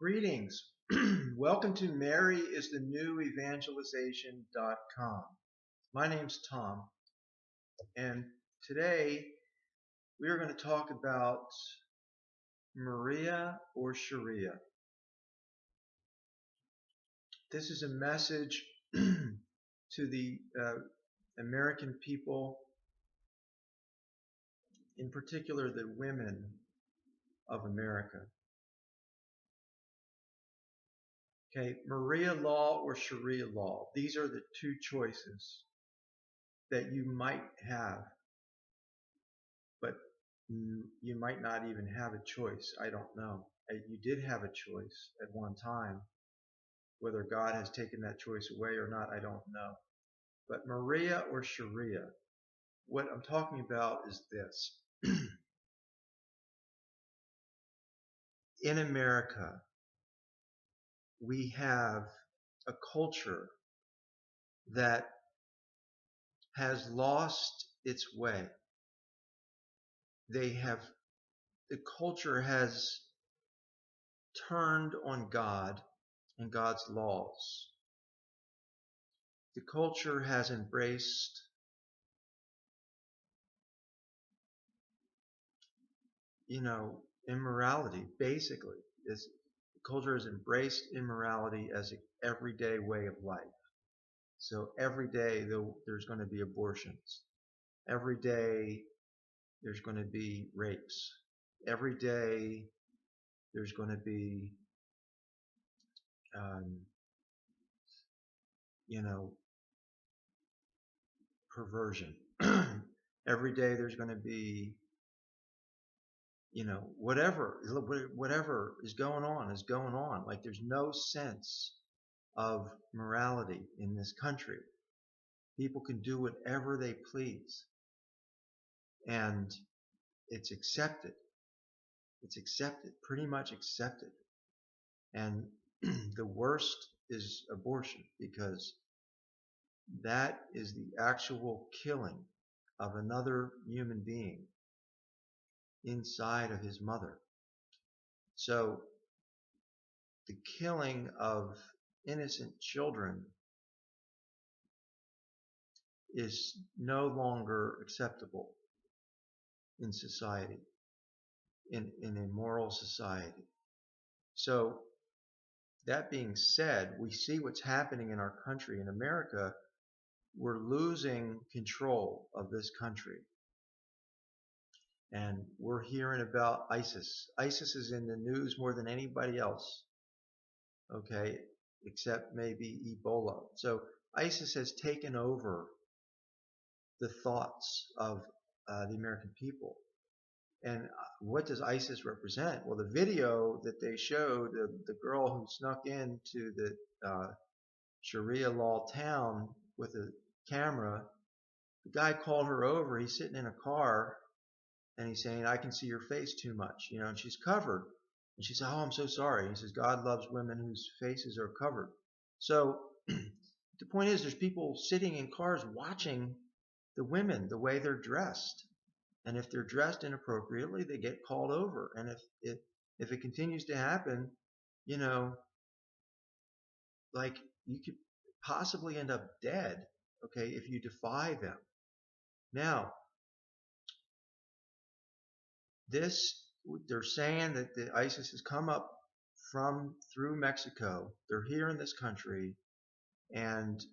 Greetings. Welcome to MaryIsTheNewEvangelization.com. My name's Tom, and today we are going to talk about Maria or Sharia. This is a message to the American people, in particular the women of America. Okay, Sharia law or Sharia law. These are the two choices that you might have, but you might not even have a choice. I don't know. You did have a choice at one time. Whether God has taken that choice away or not, I don't know. But Sharia or Sharia, what I'm talking about is this. In America, we have a culture that has lost its way. The culture has turned on God and God's laws. The culture has embraced immorality, basically. The culture has embraced immorality as an everyday way of life. So every day there's going to be abortions. Every day there's going to be rapes. Every day there's going to be, perversion. Every day there's going to be, whatever is going on is going on. Like there's no sense of morality in this country. People can do whatever they please, and it's accepted. It's accepted, pretty much accepted. And the worst is abortion, because that is the actual killing of another human being inside of his mother. So the killing of innocent children is no longer acceptable in society, in a moral society. So that being said, we see what's happening in our country. In America, we're losing control of this country. And we're hearing about ISIS. ISIS is in the news more than anybody else, okay, except maybe Ebola. So ISIS has taken over the thoughts of the American people. And what does ISIS represent? Well, the video that they showed, the girl who snuck into the Sharia law town with a camera, the guy called her over. He's sitting in a car, and he's saying, "I can see your face too much," and she's covered. And she said, "Oh, I'm so sorry." He says, "God loves women whose faces are covered." So the point is, there's people sitting in cars watching the women, the way they're dressed. And if they're dressed inappropriately, they get called over. And if it continues to happen, like you could possibly end up dead, okay, if you defy them. Now, they're saying that the ISIS has come up through Mexico. They're here in this country, and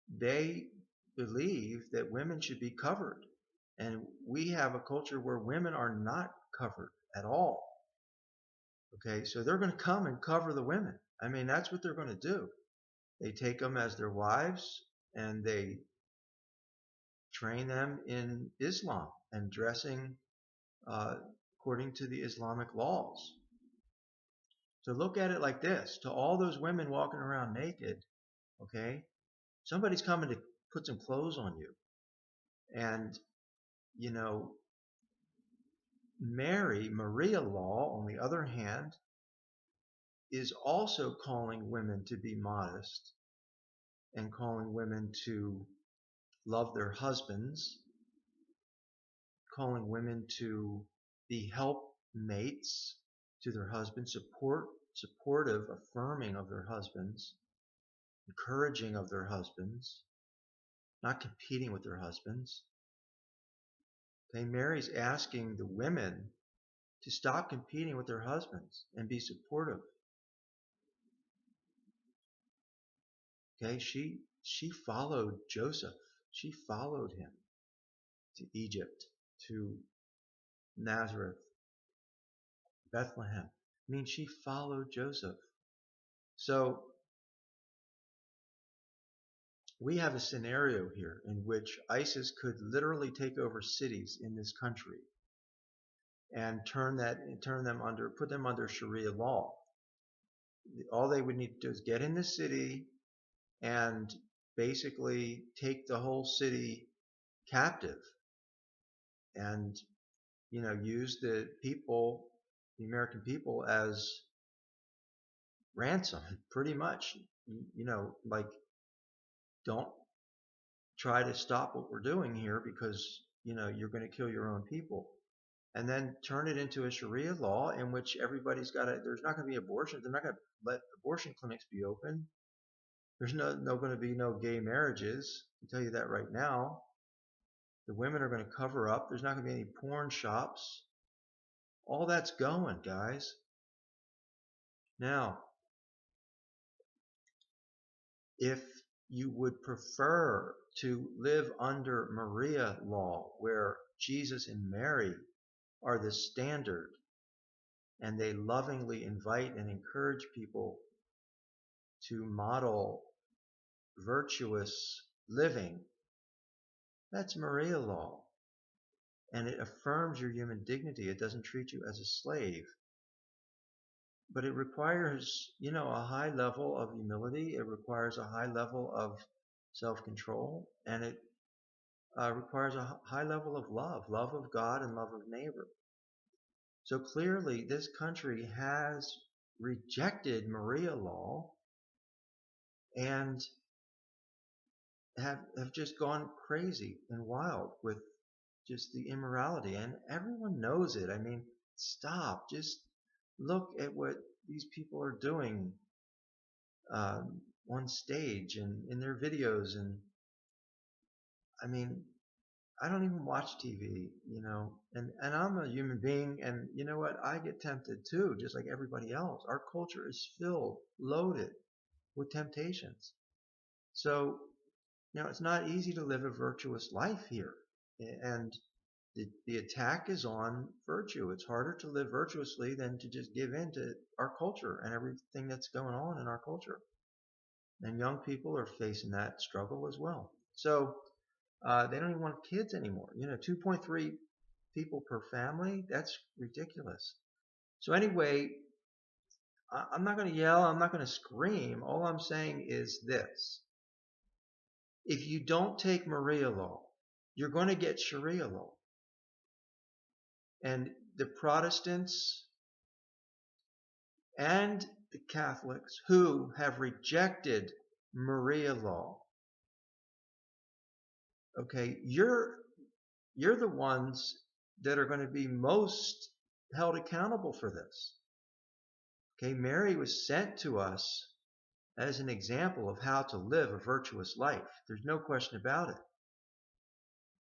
they believe that women should be covered. And we have a culture where women are not covered at all. Okay, so they're going to come and cover the women. I mean, that's what they're going to do. They take them as their wives, and they train them in Islam and dressing according to the Islamic laws. So look at it like this. To all those women walking around naked, okay, somebody's coming to put some clothes on you. And, Sharia law, on the other hand, is also calling women to be modest and calling women to love their husbands, calling women to be helpmates to their husbands, support supportive, affirming of their husbands, encouraging of their husbands, not competing with their husbands. Okay, Mary's asking the women to stop competing with their husbands and be supportive. Okay, she followed Joseph. She followed him to Egypt, to Nazareth, Bethlehem. I mean, she followed Joseph. So we have a scenario here in which ISIS could literally take over cities in this country and put them under Sharia law. All they would need to do is get in the city and basically take the whole city captive and, use the people, the American people, as ransom, pretty much. Like, don't try to stop what we're doing here because, you're going to kill your own people. And then turn it into a Sharia law in which everybody's there's not going to be abortions. They're not going to let abortion clinics be open. There's no going to be no gay marriages. I can tell you that right now. The women are going to cover up. There's not going to be any porn shops. All that's going, guys. Now, if you would prefer to live under Sharia law, where Jesus and Mary are the standard, and they lovingly invite and encourage people to model virtuous living, that's Sharia law. And it affirms your human dignity. It doesn't treat you as a slave. But it requires, a high level of humility. It requires a high level of self-control. And it requires a high level of love of God and love of neighbor. So clearly, this country has rejected Sharia law and have just gone crazy and wild with just the immorality. And everyone knows it. I mean, stop. Just look at what these people are doing on stage and in their videos. And I mean, I don't even watch TV, and I'm a human being, and you know what? I get tempted too, just like everybody else. Our culture is loaded with temptations. So, it's not easy to live a virtuous life here. And the attack is on virtue. It's harder to live virtuously than to just give in to our culture and everything that's going on in our culture. And young people are facing that struggle as well. So they don't even want kids anymore. 2.3 people per family, that's ridiculous. So anyway, I'm not going to yell. I'm not going to scream. All I'm saying is this. If you don't take Sharia law, you're going to get Sharia law. And the Protestants and the Catholics who have rejected Sharia law, okay, you're the ones that are going to be most held accountable for this. Okay, Mary was sent to us as an example of how to live a virtuous life. There's no question about it.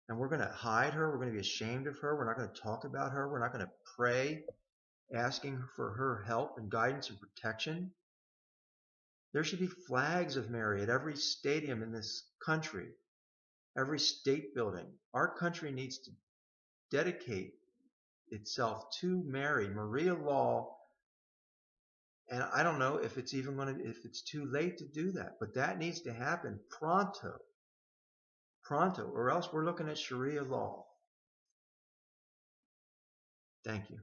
And we're going to hide her. We're going to be ashamed of her. We're not going to talk about her. We're not going to pray asking for her help and guidance and protection. There should be flags of Mary at every stadium in this country, every state building. Our country needs to dedicate itself to Mary, Sharia law. And I don't know if it's if it's too late to do that, but that needs to happen pronto, or else we're looking at Sharia law. Thank you.